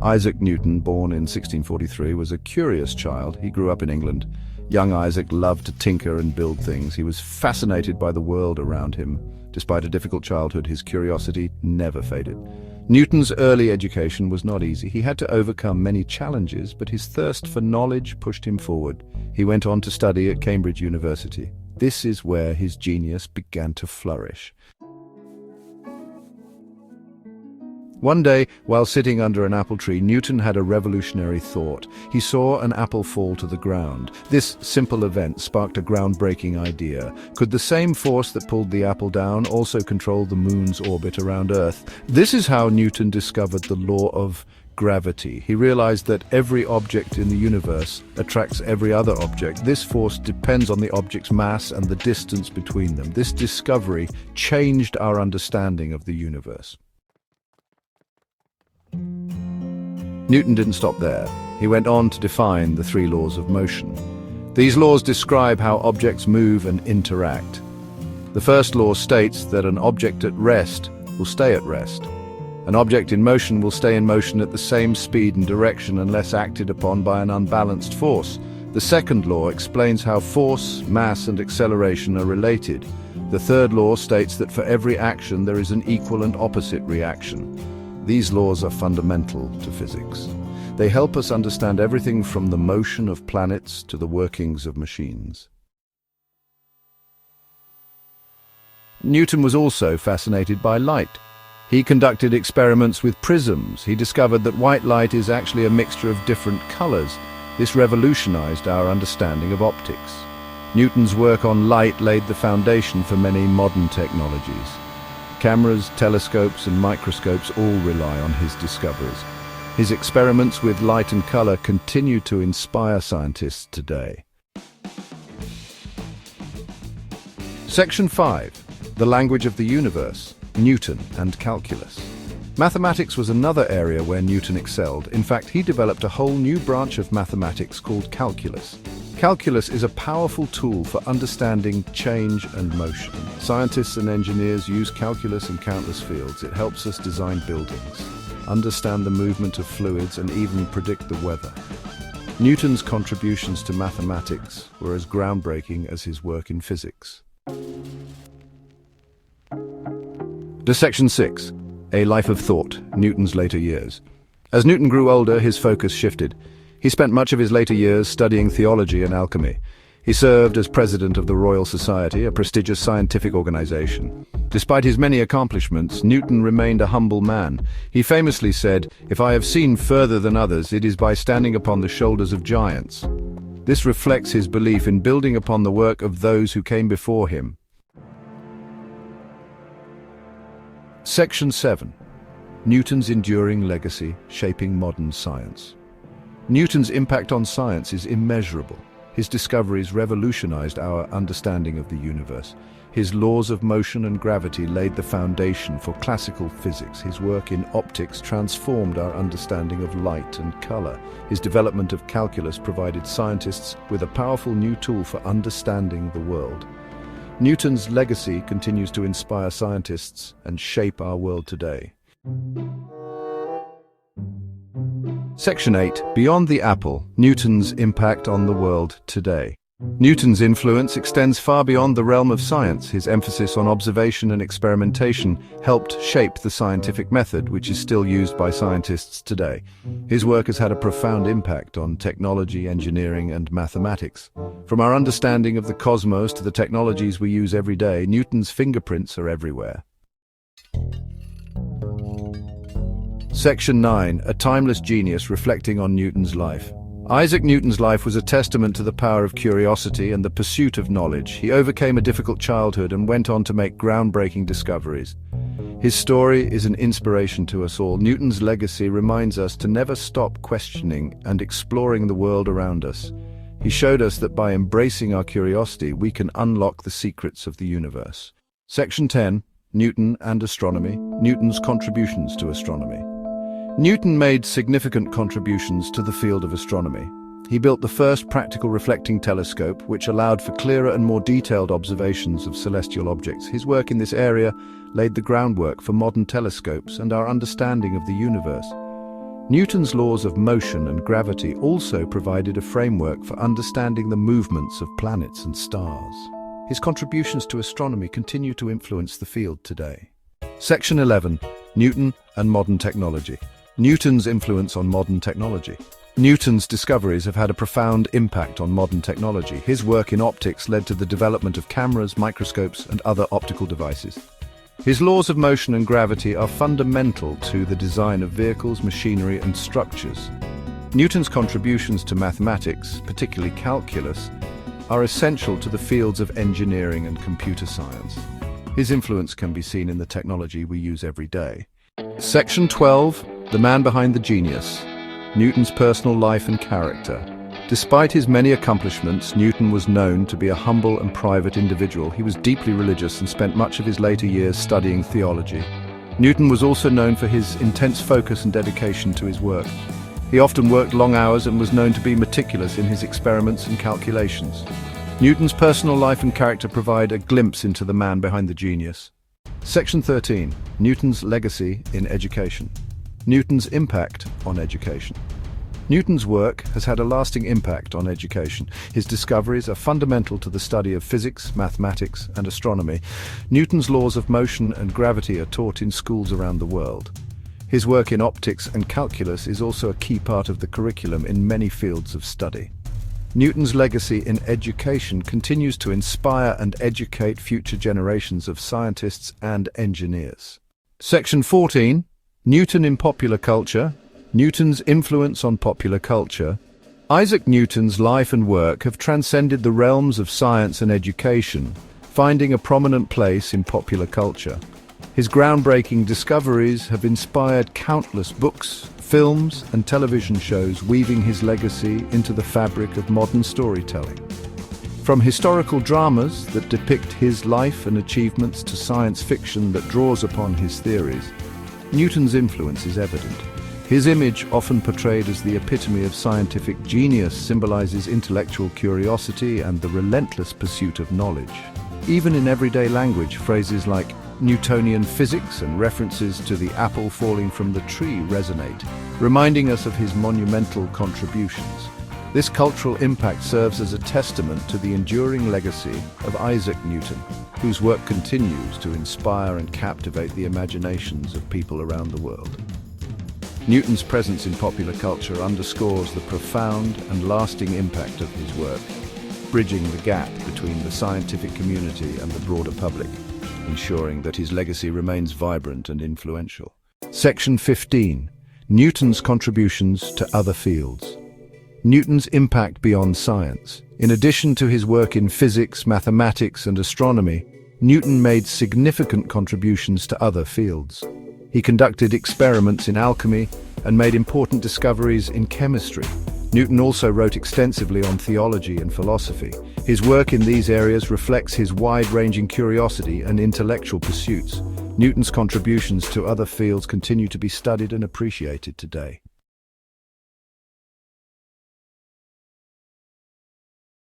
Isaac Newton, born in 1643, was a curious child. He grew up in England. Young Isaac loved to tinker and build things. He was fascinated by the world around him. Despite a difficult childhood, his curiosity never faded. Newton's early education was not easy. He had to overcome many challenges, but his thirst for knowledge pushed him forward. He went on to study at Cambridge University. This is where his genius began to flourish. One day, while sitting under an apple tree, Newton had a revolutionary thought. He saw an apple fall to the ground. This simple event sparked a groundbreaking idea. Could the same force that pulled the apple down also control the moon's orbit around Earth? This is how Newton discovered the law of gravity. He realized that every object in the universe attracts every other object. This force depends on the object's mass and the distance between them. This discovery changed our understanding of the universe. Newton didn't stop there. He went on to define the three laws of motion. These laws describe how objects move and interact. The first law states that an object at rest will stay at rest. An object in motion will stay in motion at the same speed and direction unless acted upon by an unbalanced force. The second law explains how force, mass, and acceleration are related. The third law states that for every action there is an equal and opposite reaction. These laws are fundamental to physics. They help us understand everything from the motion of planets to the workings of machines. Newton was also fascinated by light. He conducted experiments with prisms. He discovered that white light is actually a mixture of different colors. This revolutionized our understanding of optics. Newton's work on light laid the foundation for many modern technologies. Cameras, telescopes, and microscopes all rely on his discoveries. His experiments with light and color continue to inspire scientists today. Section 5. The language of the universe, Newton and calculus. Mathematics was another area where Newton excelled. In fact, he developed a whole new branch of mathematics called calculus. Calculus is a powerful tool for understanding change and motion. Scientists and engineers use calculus in countless fields. It helps us design buildings, understand the movement of fluids, and even predict the weather. Newton's contributions to mathematics were as groundbreaking as his work in physics. To Section 6. A life of thought, Newton's later years. As Newton grew older, his focus shifted. He spent much of his later years studying theology and alchemy. He served as president of the Royal Society, a prestigious scientific organization. Despite his many accomplishments, Newton remained a humble man. He famously said, "If I have seen further than others, it is by standing upon the shoulders of giants." This reflects his belief in building upon the work of those who came before him. Section 7. Newton's enduring legacy, shaping modern science. Newton's impact on science is immeasurable. His discoveries revolutionized our understanding of the universe. His laws of motion and gravity laid the foundation for classical physics. His work in optics transformed our understanding of light and color. His development of calculus provided scientists with a powerful new tool for understanding the world. Newton's legacy continues to inspire scientists and shape our world today. Section 8. Beyond the apple, Newton's impact on the world today. Newton's influence extends far beyond the realm of science. His emphasis on observation and experimentation helped shape the scientific method, which is still used by scientists today. His work has had a profound impact on technology, engineering, and mathematics. From our understanding of the cosmos to the technologies we use every day, Newton's fingerprints are everywhere. Section 9. A timeless genius reflecting on Newton's life. Isaac Newton's life was a testament to the power of curiosity and the pursuit of knowledge. He overcame a difficult childhood and went on to make groundbreaking discoveries. His story is an inspiration to us all. Newton's legacy reminds us to never stop questioning and exploring the world around us. He showed us that by embracing our curiosity, we can unlock the secrets of the universe. Section 10. Newton and astronomy. Newton's contributions to astronomy. Newton made significant contributions to the field of astronomy. He built the first practical reflecting telescope, which allowed for clearer and more detailed observations of celestial objects. His work in this area laid the groundwork for modern telescopes and our understanding of the universe. Newton's laws of motion and gravity also provided a framework for understanding the movements of planets and stars. His contributions to astronomy continue to influence the field today. Section 11. Newton and modern technology. Newton's influence on modern technology. Newton's discoveries have had a profound impact on modern technology. His work in optics led to the development of cameras, microscopes, and other optical devices. His laws of motion and gravity are fundamental to the design of vehicles, machinery, and structures. Newton's contributions to mathematics, particularly calculus, are essential to the fields of engineering and computer science. His influence can be seen in the technology we use every day. Section 12. The man behind the genius. Newton's personal life and character. Despite his many accomplishments, Newton was known to be a humble and private individual. He was deeply religious and spent much of his later years studying theology. Newton was also known for his intense focus and dedication to his work. He often worked long hours and was known to be meticulous in his experiments and calculations. Newton's personal life and character provide a glimpse into the man behind the genius. Section 13. Newton's legacy in education. Newton's impact on education. Newton's work has had a lasting impact on education. His discoveries are fundamental to the study of physics, mathematics, and astronomy. Newton's laws of motion and gravity are taught in schools around the world. His work in optics and calculus is also a key part of the curriculum in many fields of study. Newton's legacy in education continues to inspire and educate future generations of scientists and engineers. Section 14. Newton in popular culture. Newton's influence on popular culture. Isaac Newton's life and work have transcended the realms of science and education, finding a prominent place in popular culture. His groundbreaking discoveries have inspired countless books, films, and television shows, weaving his legacy into the fabric of modern storytelling. From historical dramas that depict his life and achievements to science fiction that draws upon his theories, Newton's influence is evident. His image, often portrayed as the epitome of scientific genius, symbolizes intellectual curiosity and the relentless pursuit of knowledge. Even in everyday language, phrases like Newtonian physics and references to the apple falling from the tree resonate, reminding us of his monumental contributions. This cultural impact serves as a testament to the enduring legacy of Isaac Newton, whose work continues to inspire and captivate the imaginations of people around the world. Newton's presence in popular culture underscores the profound and lasting impact of his work, bridging the gap between the scientific community and the broader public, ensuring that his legacy remains vibrant and influential. Section 15. Newton's contributions to other fields. Newton's impact beyond science. In addition to his work in physics, mathematics, and astronomy, Newton made significant contributions to other fields. He conducted experiments in alchemy and made important discoveries in chemistry. Newton also wrote extensively on theology and philosophy. His work in these areas reflects his wide-ranging curiosity and intellectual pursuits. Newton's contributions to other fields continue to be studied and appreciated today.